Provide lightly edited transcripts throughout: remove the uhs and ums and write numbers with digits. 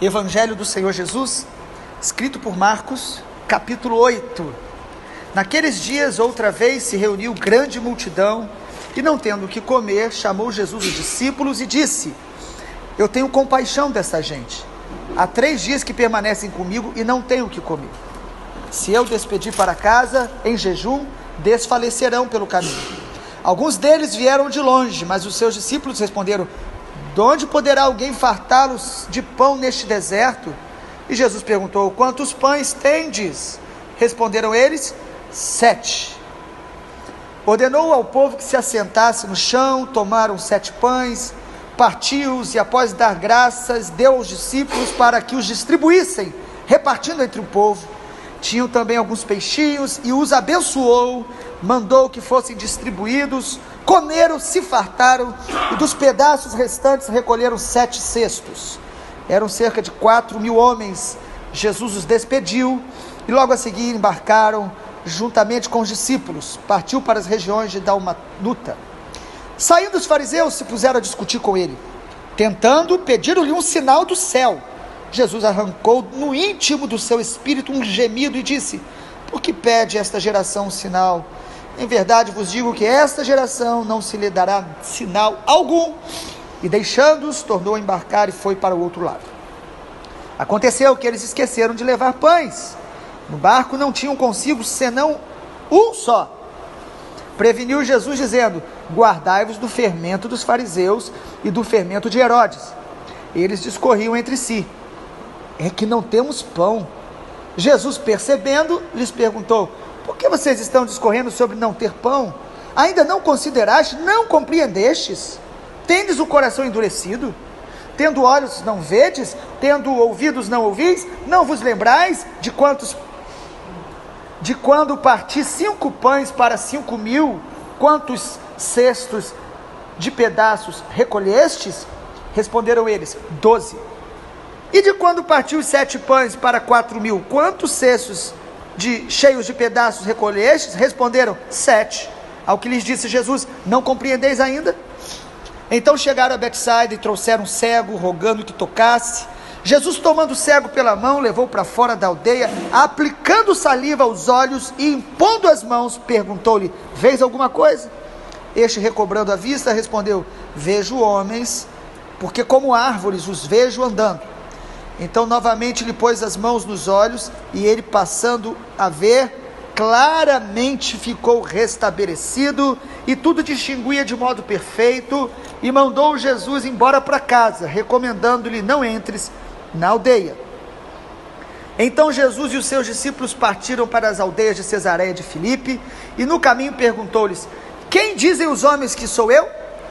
Evangelho do Senhor Jesus, escrito por Marcos, capítulo 8. Naqueles dias, outra vez, se reuniu grande multidão, e não tendo o que comer, chamou Jesus os discípulos e disse: eu tenho compaixão desta gente. Há 3 dias que permanecem comigo e não tenho o que comer. Se eu despedir para casa, em jejum, desfalecerão pelo caminho. Alguns deles vieram de longe, mas os seus discípulos responderam: de onde poderá alguém fartá-los de pão neste deserto? E Jesus perguntou: quantos pães tendes? Responderam eles: 7. Ordenou ao povo que se assentasse no chão, tomaram 7 pães, partiu-os e após dar graças, deu aos discípulos para que os distribuíssem, repartindo entre o povo. Tinham também alguns peixinhos e os abençoou, mandou que fossem distribuídos, comeram, se fartaram e dos pedaços restantes recolheram 7 cestos. Eram cerca de 4.000 homens. Jesus os despediu e logo a seguir embarcaram juntamente com os discípulos. Partiu para as regiões de Dalmanuta. Saindo os fariseus, se puseram a discutir com ele, tentando pedir-lhe um sinal do céu. Jesus arrancou no íntimo do seu espírito um gemido e disse: por que pede esta geração um sinal? Em verdade vos digo que esta geração não se lhe dará sinal algum. E deixando-os, tornou a embarcar e foi para o outro lado. Aconteceu que eles esqueceram de levar pães. No barco não tinham consigo senão um só. Preveniu Jesus dizendo: guardai-vos do fermento dos fariseus e do fermento de Herodes. Eles discorriam entre si: é que não temos pão. Jesus, percebendo, lhes perguntou: por que vocês estão discorrendo sobre não ter pão? Ainda não considerastes, não compreendestes? Tendes o coração endurecido? Tendo olhos não vedes? Tendo ouvidos não ouvis? Não vos lembrais de quando parti 5 pães para 5.000, quantos cestos de pedaços recolhestes? Responderam eles: 12. E de quando partiu 7 pães para 4.000, quantos cestos cheios de pedaços recolhestes? Responderam: 7. Ao que lhes disse Jesus: não compreendeis ainda? Então chegaram a Betsaida e trouxeram um cego, rogando que tocasse. Jesus, tomando o cego pela mão, levou para fora da aldeia, aplicando saliva aos olhos e impondo as mãos, perguntou-lhe: vês alguma coisa? Este, recobrando a vista, respondeu: vejo homens, porque como árvores os vejo andando. Então novamente lhe pôs as mãos nos olhos, e ele, passando a ver, claramente ficou restabelecido, e tudo distinguia de modo perfeito, e mandou Jesus embora para casa, recomendando-lhe: não entres na aldeia. Então Jesus e os seus discípulos partiram para as aldeias de Cesareia de Filipe, e no caminho perguntou-lhes: quem dizem os homens que sou eu?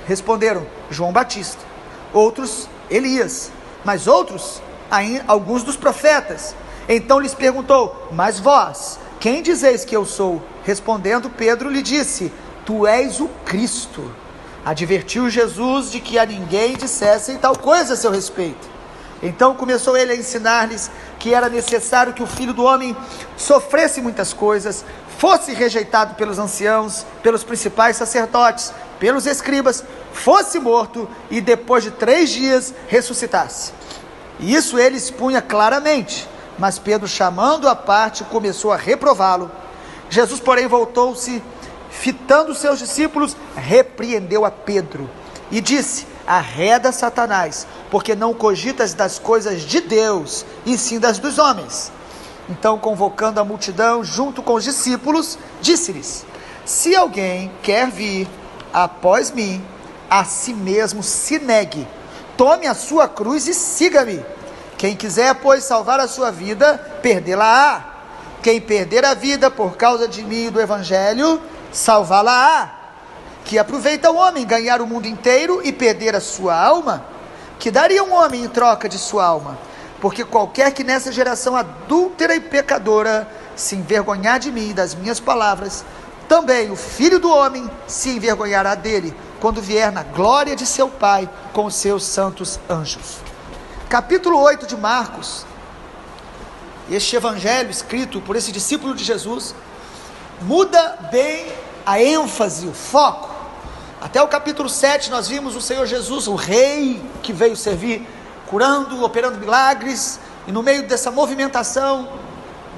Responderam: João Batista, outros Elias, mas outros alguns dos profetas. Então lhes perguntou: mas vós, quem dizeis que eu sou? Respondendo, Pedro lhe disse: tu és o Cristo. Advertiu Jesus de que a ninguém dissessem tal coisa a seu respeito. Então começou ele a ensinar-lhes que era necessário que o Filho do Homem sofresse muitas coisas, fosse rejeitado pelos anciãos, pelos principais sacerdotes, pelos escribas, fosse morto e depois de 3 dias ressuscitasse. E isso ele expunha claramente, mas Pedro, chamando-o à parte, começou a reprová-lo. Jesus, porém, voltou-se, fitando os seus discípulos, repreendeu a Pedro e disse: arreda, Satanás, porque não cogitas das coisas de Deus, e sim das dos homens. Então, convocando a multidão junto com os discípulos, disse-lhes: se alguém quer vir após mim, a si mesmo se negue, tome a sua cruz e siga-me. Quem quiser, pois, salvar a sua vida, perdê-la-á. Quem perder a vida por causa de mim e do Evangelho, salvá-la-á. Que aproveita o homem ganhar o mundo inteiro e perder a sua alma? Que daria um homem em troca de sua alma? Porque qualquer que nessa geração adúltera e pecadora se envergonhar de mim e das minhas palavras, também o Filho do Homem se envergonhará dele, quando vier na glória de seu Pai com os seus santos anjos. Capítulo 8 de Marcos. Este evangelho escrito por esse discípulo de Jesus muda bem a ênfase, o foco. Até o capítulo 7 nós vimos o Senhor Jesus, o rei que veio servir curando, operando milagres, e no meio dessa movimentação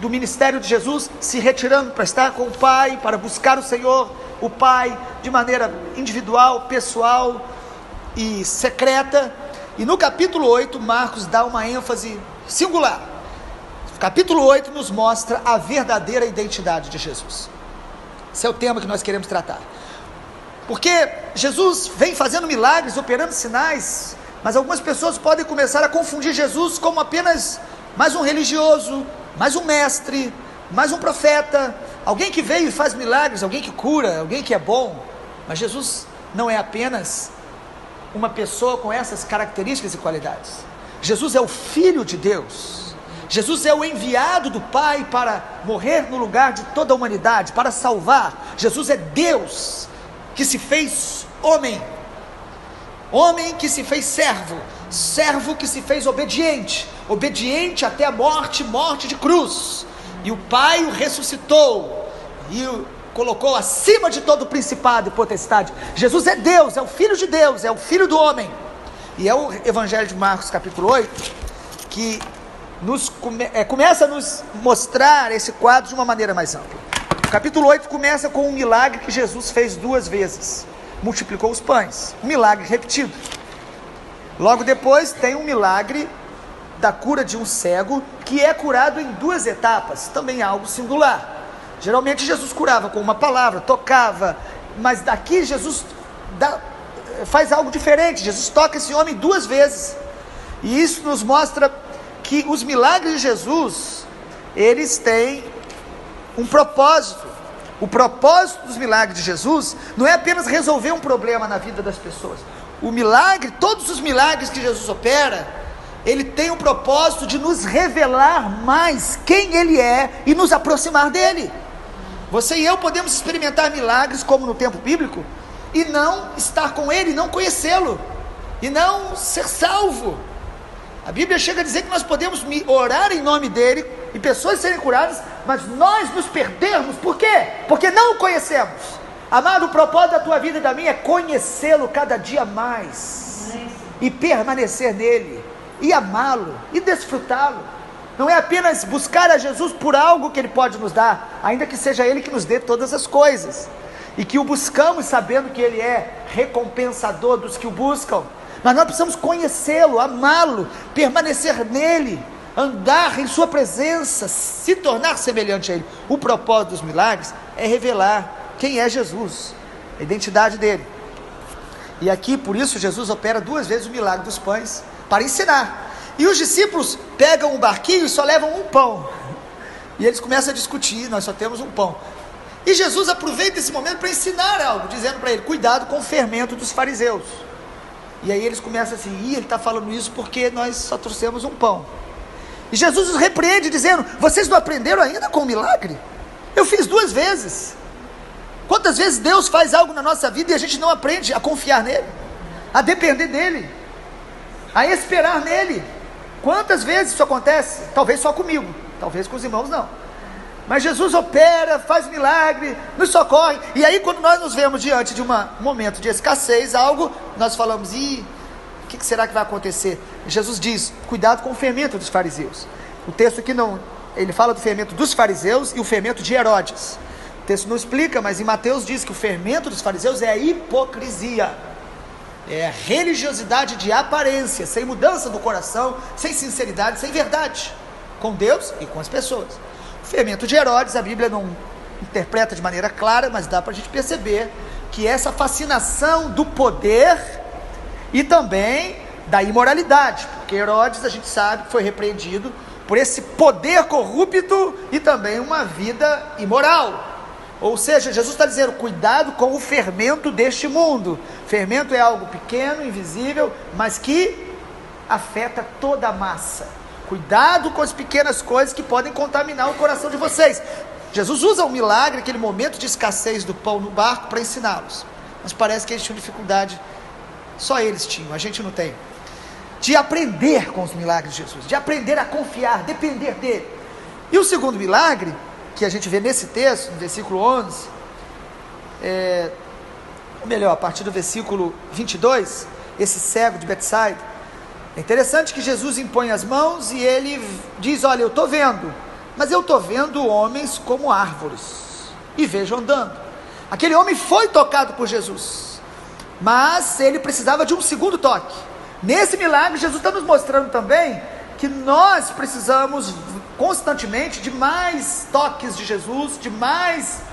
do ministério de Jesus, se retirando para estar com o Pai, para buscar o Senhor, o Pai, de maneira individual, pessoal e secreta. E no capítulo 8, Marcos dá uma ênfase singular. O capítulo 8 nos mostra a verdadeira identidade de Jesus. Esse é o tema que nós queremos tratar. Porque Jesus vem fazendo milagres, operando sinais, mas algumas pessoas podem começar a confundir Jesus como apenas mais um religioso, mais um mestre, mais um profeta, alguém que veio e faz milagres, alguém que cura, alguém que é bom. Mas Jesus não é apenas uma pessoa com essas características e qualidades. Jesus é o Filho de Deus. Jesus é o enviado do Pai para morrer no lugar de toda a humanidade, para salvar. Jesus é Deus que se fez homem, homem que se fez servo, servo que se fez obediente, obediente até a morte, morte de cruz. E o Pai o ressuscitou e o colocou acima de todo principado e potestade. Jesus é Deus, é o Filho de Deus, é o Filho do homem. E é o Evangelho de Marcos capítulo 8 que começa a nos mostrar esse quadro de uma maneira mais ampla. O capítulo 8 começa com um milagre que Jesus fez 2 vezes, multiplicou os pães, um milagre repetido. Logo depois tem um milagre da cura de um cego, que é curado em 2 etapas, também algo singular. Geralmente Jesus curava com uma palavra, tocava, mas daqui Jesus faz algo diferente. Jesus toca esse homem 2 vezes, e isso nos mostra que os milagres de Jesus, eles têm um propósito. O propósito dos milagres de Jesus não é apenas resolver um problema na vida das pessoas. O milagre, todos os milagres que Jesus opera, ele tem o propósito de nos revelar mais quem Ele é e nos aproximar dEle. Você e eu podemos experimentar milagres como no tempo bíblico e não estar com Ele, não conhecê-lo, e não ser salvo. A Bíblia chega a dizer que nós podemos orar em nome dEle e pessoas serem curadas, mas nós nos perdermos. Por quê? Porque não o conhecemos. Amado, o propósito da tua vida e da minha é conhecê-lo cada dia mais e permanecer nele, e amá-lo, e desfrutá-lo. Não é apenas buscar a Jesus por algo que Ele pode nos dar, ainda que seja Ele que nos dê todas as coisas, e que o buscamos sabendo que Ele é recompensador dos que o buscam. Mas nós precisamos conhecê-lo, amá-lo, permanecer nele, andar em sua presença, se tornar semelhante a Ele. O propósito dos milagres é revelar quem é Jesus, a identidade dele. E aqui, por isso, Jesus opera 2 vezes o milagre dos pães, para ensinar. E os discípulos pegam um barquinho e só levam um pão, e eles começam a discutir: nós só temos um pão. E Jesus aproveita esse momento para ensinar algo, dizendo para ele: cuidado com o fermento dos fariseus. E aí eles começam assim: ele está falando isso porque nós só trouxemos um pão. E Jesus os repreende dizendo: vocês não aprenderam ainda com o milagre? Eu fiz 2 vezes. Quantas vezes Deus faz algo na nossa vida e a gente não aprende a confiar nele, a depender dele, a esperar nele? Quantas vezes isso acontece? Talvez só comigo, talvez com os irmãos não. Mas Jesus opera, faz milagre, nos socorre. E aí, quando nós nos vemos diante de um momento de escassez, algo, nós falamos: o que será que vai acontecer? E Jesus diz: cuidado com o fermento dos fariseus. O texto aqui não, ele fala do fermento dos fariseus e o fermento de Herodes. O texto não explica, mas em Mateus diz que o fermento dos fariseus é a hipocrisia, é a religiosidade de aparência, sem mudança do coração, sem sinceridade, sem verdade, com Deus e com as pessoas. O fermento de Herodes, a Bíblia não interpreta de maneira clara, mas dá para a gente perceber que essa fascinação do poder e também da imoralidade, porque Herodes, a gente sabe que foi repreendido por esse poder corrupto e também uma vida imoral. Ou seja, Jesus está dizendo: cuidado com o fermento deste mundo. Fermento é algo pequeno, invisível, mas que afeta toda a massa. Cuidado com as pequenas coisas que podem contaminar o coração de vocês. Jesus usa o milagre, aquele momento de escassez do pão no barco, para ensiná-los. Mas parece que eles tinham dificuldade, só eles tinham, a gente não tem, de aprender com os milagres de Jesus, de aprender a confiar, depender dele. E o segundo milagre, que a gente vê nesse texto, no versículo 11, ou melhor, a partir do versículo 22, esse cego de Betsaida, É interessante que Jesus impõe as mãos e ele diz: olha, eu estou vendo, mas eu estou vendo homens como árvores, e vejo andando. Aquele homem foi tocado por Jesus, mas ele precisava de um segundo toque. Nesse milagre, Jesus está nos mostrando também que nós precisamos constantemente de mais toques de Jesus, de mais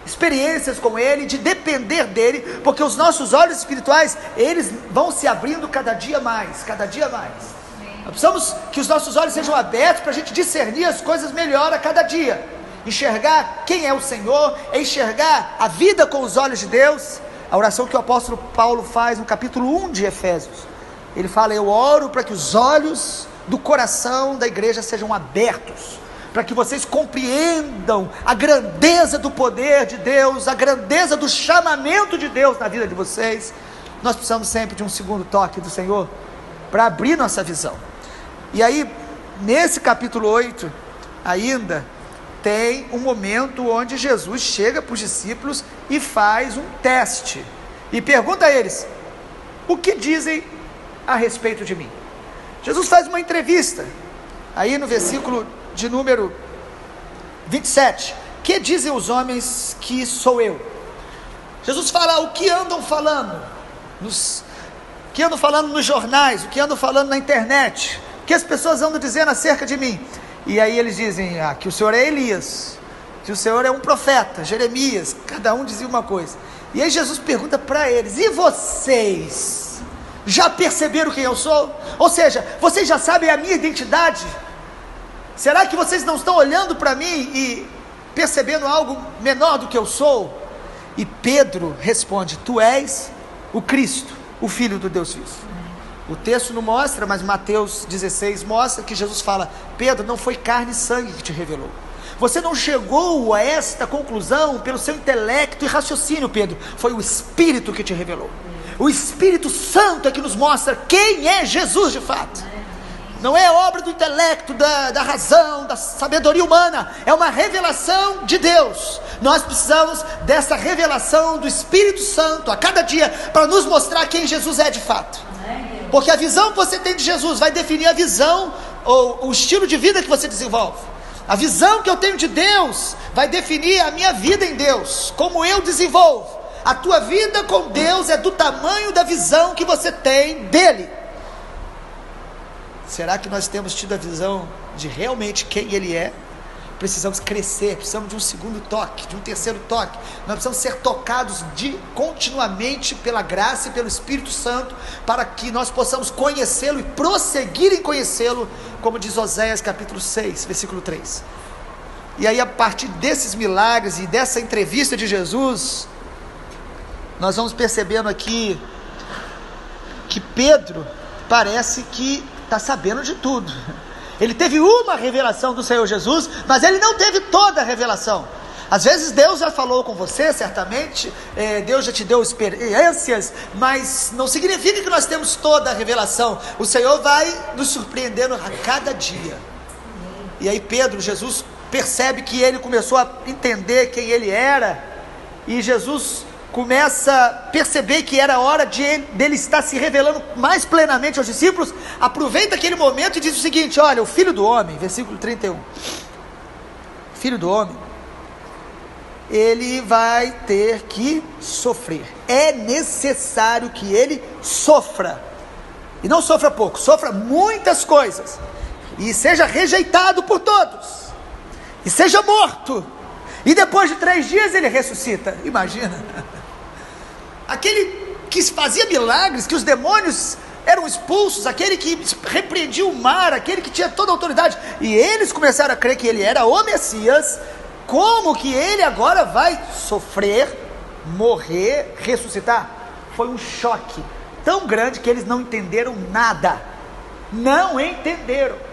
experiências com Ele, de depender dEle, porque os nossos olhos espirituais, eles vão se abrindo cada dia mais, cada dia mais. Nós precisamos que os nossos olhos sejam abertos para a gente discernir as coisas melhor a cada dia, enxergar quem é o Senhor, enxergar a vida com os olhos de Deus. A oração que o apóstolo Paulo faz no capítulo 1 de Efésios, ele fala: eu oro para que os olhos do coração da igreja sejam abertos, para que vocês compreendam a grandeza do poder de Deus, a grandeza do chamamento de Deus na vida de vocês. Nós precisamos sempre de um segundo toque do Senhor, para abrir nossa visão. E aí, nesse capítulo 8, ainda, tem um momento onde Jesus chega para os discípulos e faz um teste, e pergunta a eles: o que dizem a respeito de mim? Jesus faz uma entrevista, aí no versículo de número 27, que dizem os homens que sou eu? Jesus fala: o que andam falando, o que andam falando nos jornais, o que andam falando na internet, o que as pessoas andam dizendo acerca de mim? E aí eles dizem: que o Senhor é Elias, que o Senhor é um profeta, Jeremias. Cada um dizia uma coisa. E aí Jesus pergunta para eles: e vocês já perceberam quem eu sou? Ou seja, vocês já sabem a minha identidade? Será que vocês não estão olhando para mim e percebendo algo menor do que eu sou? E Pedro responde: tu és o Cristo, o Filho do Deus vivo. O texto não mostra, mas Mateus 16 mostra que Jesus fala: Pedro, não foi carne e sangue que te revelou. Você não chegou a esta conclusão pelo seu intelecto e raciocínio, Pedro. Foi o Espírito que te revelou. O Espírito Santo é que nos mostra quem é Jesus de fato. Não é obra do intelecto, da razão, da sabedoria humana. É uma revelação de Deus. Nós precisamos dessa revelação do Espírito Santo a cada dia, para nos mostrar quem Jesus é de fato. Porque a visão que você tem de Jesus vai definir a visão, ou o estilo de vida que você desenvolve. A visão que eu tenho de Deus vai definir a minha vida em Deus, como eu desenvolvo. A tua vida com Deus é do tamanho da visão que você tem dele. Será que nós temos tido a visão de realmente quem Ele é? Precisamos crescer, precisamos de um segundo toque, de um terceiro toque. Nós precisamos ser tocados continuamente pela graça e pelo Espírito Santo, para que nós possamos conhecê-lo e prosseguir em conhecê-lo, como diz Oséias capítulo 6, versículo 3. E aí, a partir desses milagres e dessa entrevista de Jesus, nós vamos percebendo aqui que Pedro parece que está sabendo de tudo. Ele teve uma revelação do Senhor Jesus, mas ele não teve toda a revelação. Às vezes Deus já falou com você, certamente, Deus já te deu experiências, mas não significa que nós temos toda a revelação. O Senhor vai nos surpreendendo a cada dia. E aí Jesus percebe que ele começou a entender quem ele era, e Jesus começa a perceber que era hora dele estar se revelando mais plenamente aos discípulos. Aproveita aquele momento e diz o seguinte: olha, o Filho do Homem, versículo 31, Filho do Homem, ele vai ter que sofrer. É necessário que ele sofra, e não sofra pouco, sofra muitas coisas, e seja rejeitado por todos, e seja morto, e depois de 3 dias ele ressuscita. Imagina, aquele que fazia milagres, que os demônios eram expulsos, aquele que repreendia o mar, aquele que tinha toda a autoridade, e eles começaram a crer que ele era o Messias. Como que ele agora vai sofrer, morrer, ressuscitar? Foi um choque tão grande que eles não entenderam nada. Não entenderam.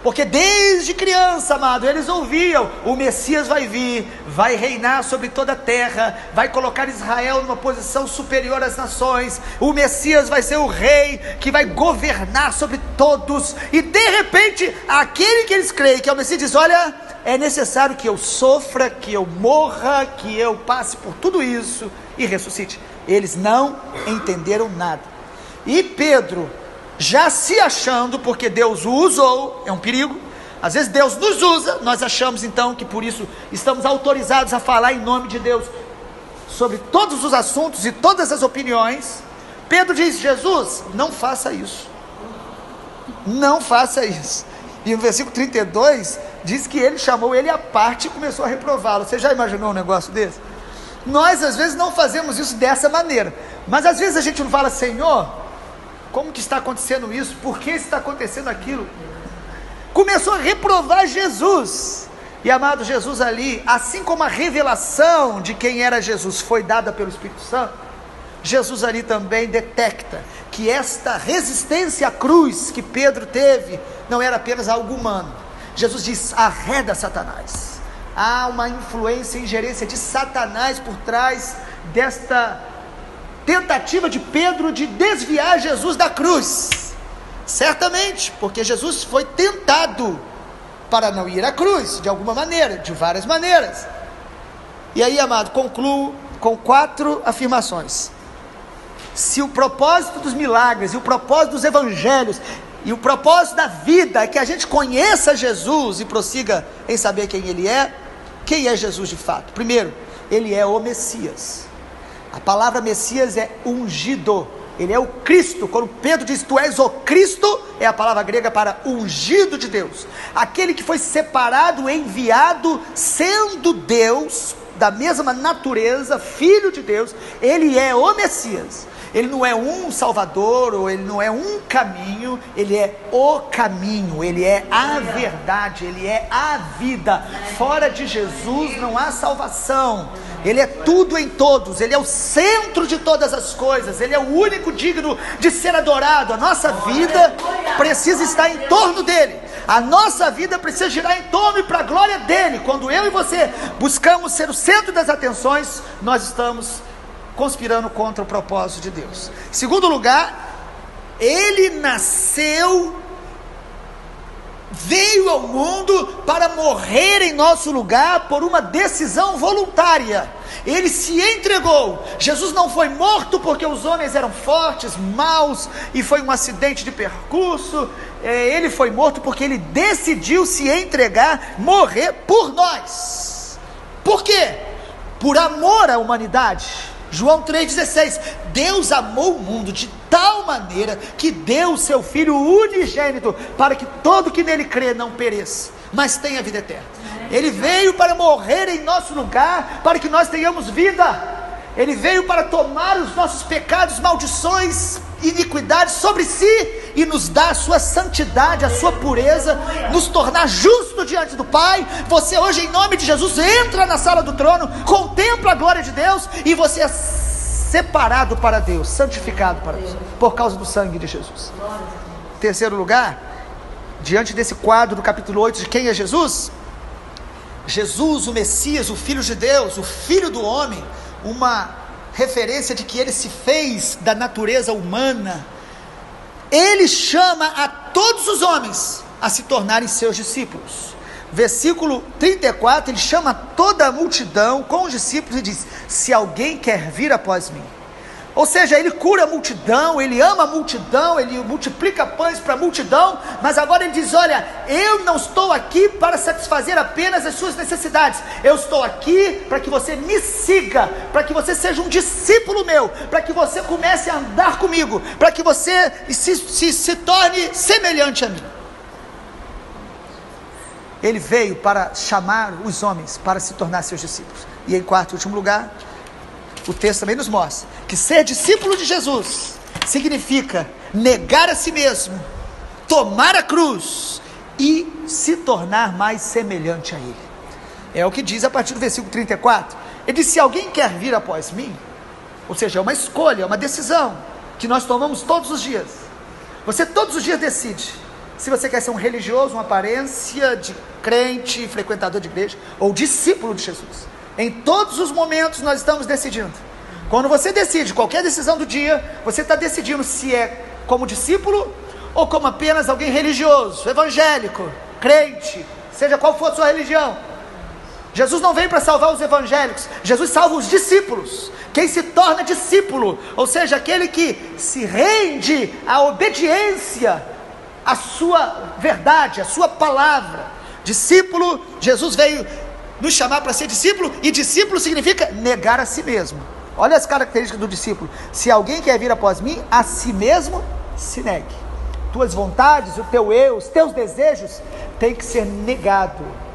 Porque desde criança, amado, eles ouviam: o Messias vai vir, vai reinar sobre toda a terra, vai colocar Israel numa posição superior às nações. O Messias vai ser o rei que vai governar sobre todos. E de repente, aquele que eles creem que é o Messias diz: olha, é necessário que eu sofra, que eu morra, que eu passe por tudo isso e ressuscite. Eles não entenderam nada. E Pedro, já se achando, porque Deus o usou, é um perigo. Às vezes Deus nos usa, nós achamos então que por isso estamos autorizados a falar em nome de Deus sobre todos os assuntos e todas as opiniões. Pedro diz: Jesus, não faça isso, não faça isso. E no versículo 32 diz que ele chamou ele à parte e começou a reprová-lo. Você já imaginou um negócio desse? Nós às vezes não fazemos isso dessa maneira, mas às vezes a gente não fala: Senhor, como que está acontecendo isso? Por que está acontecendo aquilo? Começou a reprovar Jesus. E amado, Jesus ali, assim como a revelação de quem era Jesus foi dada pelo Espírito Santo, Jesus ali também detecta que esta resistência à cruz que Pedro teve não era apenas algo humano. Jesus diz: arreda Satanás. Há uma influência, ingerência de Satanás por trás desta tentativa de Pedro de desviar Jesus da cruz. Certamente, porque Jesus foi tentado para não ir à cruz, de alguma maneira, de várias maneiras. E aí, amado, concluo com 4 afirmações. Se o propósito dos milagres, e o propósito dos evangelhos, e o propósito da vida é que a gente conheça Jesus e prossiga em saber quem Ele é, quem é Jesus de fato? Primeiro, Ele é o Messias. A palavra Messias é ungido. Ele é o Cristo. Quando Pedro diz: tu és o Cristo, é a palavra grega para ungido de Deus, aquele que foi separado, enviado, sendo Deus, da mesma natureza, filho de Deus. Ele é o Messias. Ele não é um salvador, ou ele não é um caminho, ele é o caminho, ele é a verdade, ele é a vida. Fora de Jesus não há salvação. Ele é tudo em todos, Ele é o centro de todas as coisas, Ele é o único digno de ser adorado. A nossa vida precisa estar em torno dEle, a nossa vida precisa girar em torno e para a glória dEle. Quando eu e você buscamos ser o centro das atenções, nós estamos conspirando contra o propósito de Deus. Em segundo lugar, Ele veio ao mundo para morrer em nosso lugar por uma decisão voluntária. Ele se entregou. Jesus não foi morto porque os homens eram fortes, maus, e foi um acidente de percurso. Ele foi morto porque ele decidiu se entregar, morrer por nós. Por quê? Por amor à humanidade. João 3,16, Deus amou o mundo de tal maneira que deu o seu Filho unigênito, para que todo que nele crê não pereça, mas tenha vida eterna. Ele veio para morrer em nosso lugar, para que nós tenhamos vida. Ele veio para tomar os nossos pecados, maldições, iniquidades sobre si, e nos dar a sua santidade, a sua pureza, nos tornar justo diante do Pai. Você hoje, em nome de Jesus, entra na sala do trono, contempla a glória de Deus, e você é separado para Deus, santificado para Deus, por causa do sangue de Jesus. Terceiro lugar, diante desse quadro do capítulo 8 de quem é Jesus, Jesus, o Messias, o Filho de Deus, o Filho do homem, uma referência de que ele se fez da natureza humana. Ele chama a todos os homens a se tornarem seus discípulos. Versículo 34, ele chama toda a multidão com os discípulos e diz: se alguém quer vir após mim. Ou seja, ele cura a multidão, ele ama a multidão, ele multiplica pães para a multidão, mas agora ele diz: olha, eu não estou aqui para satisfazer apenas as suas necessidades, eu estou aqui para que você me siga, para que você seja um discípulo meu, para que você comece a andar comigo, para que você se torne semelhante a mim. Ele veio para chamar os homens para se tornar seus discípulos. E em quarto e último lugar, o texto também nos mostra que ser discípulo de Jesus significa negar a si mesmo, tomar a cruz e se tornar mais semelhante a Ele. É o que diz a partir do versículo 34. Ele diz: se alguém quer vir após mim, ou seja, é uma escolha, é uma decisão que nós tomamos todos os dias. Você todos os dias decide se você quer ser um religioso, uma aparência de crente, frequentador de igreja, ou discípulo de Jesus. Em todos os momentos nós estamos decidindo. Quando você decide qualquer decisão do dia, você está decidindo se é como discípulo ou como apenas alguém religioso, evangélico, crente, seja qual for a sua religião. Jesus não veio para salvar os evangélicos, Jesus salva os discípulos. Quem se torna discípulo, ou seja, aquele que se rende à obediência à sua verdade, à sua palavra. Discípulo, Jesus veio nos chamar para ser discípulo, e discípulo significa negar a si mesmo. Olha as características do discípulo: se alguém quer vir após mim, a si mesmo se negue. Tuas vontades, o teu eu, os teus desejos têm que ser negado.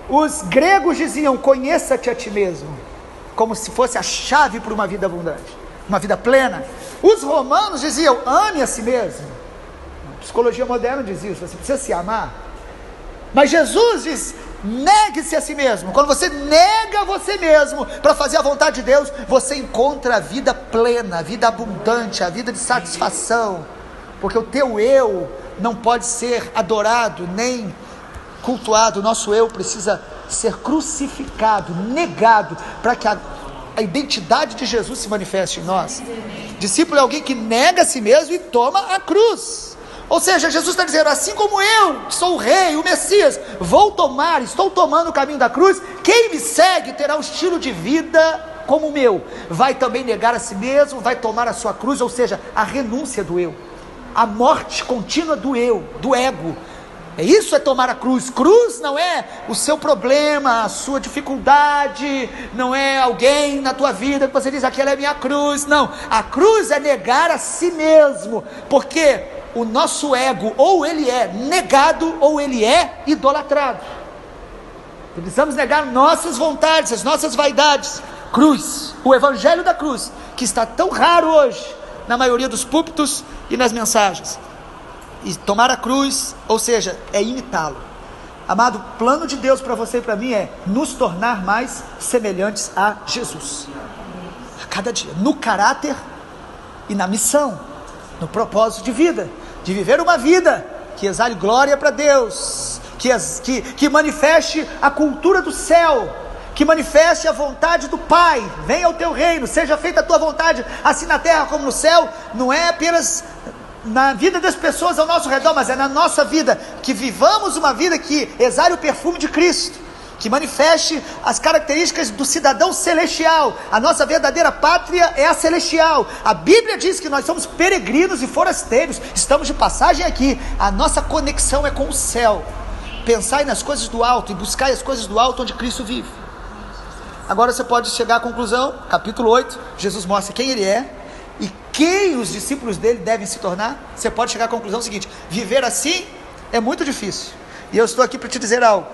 Os gregos diziam: conheça-te a ti mesmo, como se fosse a chave para uma vida abundante, uma vida plena. Os romanos diziam: ame a si mesmo. A psicologia moderna diz isso, você precisa se amar. Mas Jesus diz: negue-se a si mesmo. Quando você nega você mesmo para fazer a vontade de Deus, você encontra a vida plena, a vida abundante, a vida de satisfação, porque o teu eu não pode ser adorado nem cultuado. O nosso eu precisa ser crucificado, negado, para que a identidade de Jesus se manifeste em nós. Discípulo é alguém que nega a si mesmo e toma a cruz. Ou seja, Jesus está dizendo: assim como eu, que sou o rei, o Messias, estou tomando o caminho da cruz, quem me segue terá um estilo de vida como o meu, vai também negar a si mesmo, vai tomar a sua cruz, ou seja, a renúncia do eu, a morte contínua do eu, do ego. Isso é tomar a cruz. Cruz não é o seu problema, a sua dificuldade, não é alguém na tua vida que você diz: aquela é a minha cruz. Não, a cruz é negar a si mesmo, porque o nosso ego, ou ele é negado, ou ele é idolatrado. Precisamos negar nossas vontades, as nossas vaidades. Cruz, o evangelho da cruz, que está tão raro hoje, na maioria dos púlpitos e nas mensagens. E tomar a cruz, ou seja, é imitá-lo. Amado, o plano de Deus para você e para mim é nos tornar mais semelhantes a Jesus, a cada dia, no caráter e na missão, no propósito de vida, de viver uma vida que exale glória para Deus, que manifeste a cultura do céu, que manifeste a vontade do Pai. Venha o teu reino, seja feita a tua vontade, assim na terra como no céu. Não é apenas na vida das pessoas ao nosso redor, mas é na nossa vida, que vivamos uma vida que exale o perfume de Cristo, que manifeste as características do cidadão celestial. A nossa verdadeira pátria é a celestial. A Bíblia diz que nós somos peregrinos e forasteiros, estamos de passagem aqui. A nossa conexão é com o céu. Pensai nas coisas do alto e buscai as coisas do alto onde Cristo vive. Agora você pode chegar à conclusão. Capítulo 8, Jesus mostra quem ele é e quem os discípulos dele devem se tornar. Você pode chegar à conclusão seguinte: viver assim é muito difícil. E eu estou aqui para te dizer algo: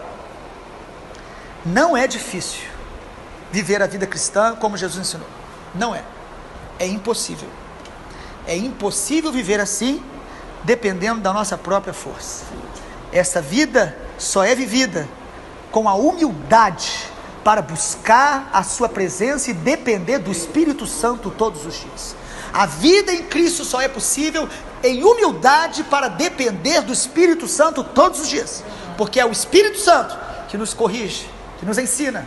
não é difícil viver a vida cristã como Jesus ensinou. Não é. É impossível. É impossível viver assim, dependendo da nossa própria força. Essa vida só é vivida com a humildade para buscar a sua presença e depender do Espírito Santo todos os dias. A vida em Cristo só é possível em humildade para depender do Espírito Santo todos os dias, porque é o Espírito Santo que nos corrige, que nos ensina,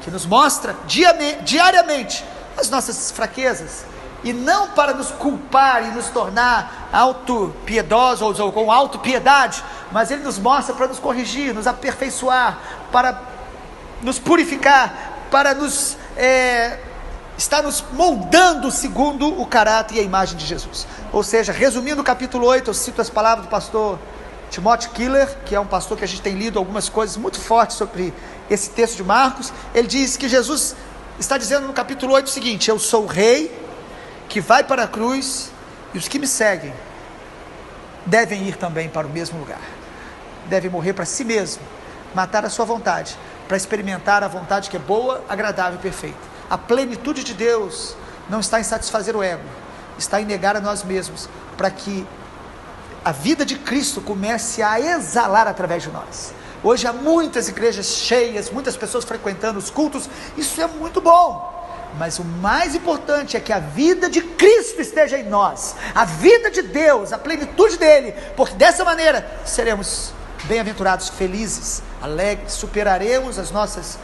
que nos mostra diariamente as nossas fraquezas, e não para nos culpar e nos tornar autopiedosos ou com autopiedade, mas Ele nos mostra para nos corrigir, nos aperfeiçoar, para nos purificar, para nos estar nos moldando segundo o caráter e a imagem de Jesus. Ou seja, resumindo o capítulo 8, eu cito as palavras do pastor Timothy Keller, que é um pastor que a gente tem lido algumas coisas muito fortes sobre esse texto de Marcos. Ele diz que Jesus está dizendo no capítulo 8 o seguinte: eu sou o rei que vai para a cruz, e os que me seguem devem ir também para o mesmo lugar, devem morrer para si mesmo, matar a sua vontade, para experimentar a vontade que é boa, agradável e perfeita. A plenitude de Deus não está em satisfazer o ego, está em negar a nós mesmos, para que a vida de Cristo comece a exalar através de nós. Hoje há muitas igrejas cheias, muitas pessoas frequentando os cultos, isso é muito bom, mas o mais importante é que a vida de Cristo esteja em nós, a vida de Deus, a plenitude dele, porque dessa maneira seremos bem-aventurados, felizes, alegres, superaremos as nossas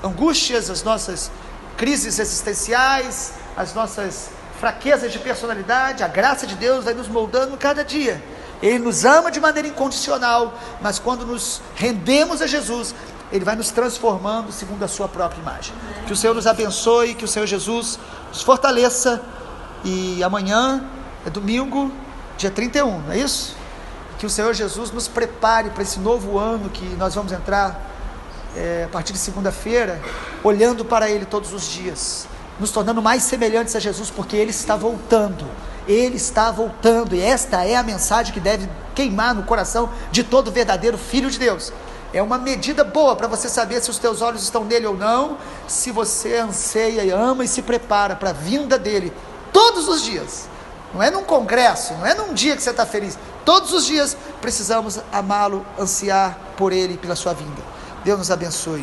angústias, as nossas crises existenciais, as nossas fraquezas de personalidade. A graça de Deus vai nos moldando cada dia. Ele nos ama de maneira incondicional, mas quando nos rendemos a Jesus, Ele vai nos transformando segundo a sua própria imagem. Que o Senhor nos abençoe, que o Senhor Jesus nos fortaleça. E amanhã é domingo, dia 31, não é isso? Que o Senhor Jesus nos prepare para esse novo ano que nós vamos entrar a partir de segunda-feira, olhando para Ele todos os dias, nos tornando mais semelhantes a Jesus, porque Ele está voltando. Ele está voltando, e esta é a mensagem que deve queimar no coração de todo verdadeiro filho de Deus. É uma medida boa para você saber se os teus olhos estão nele ou não, se você anseia e ama e se prepara para a vinda dele todos os dias. Não é num congresso, não é num dia que você está feliz. Todos os dias precisamos amá-lo, ansiar por ele e pela sua vinda. Deus nos abençoe.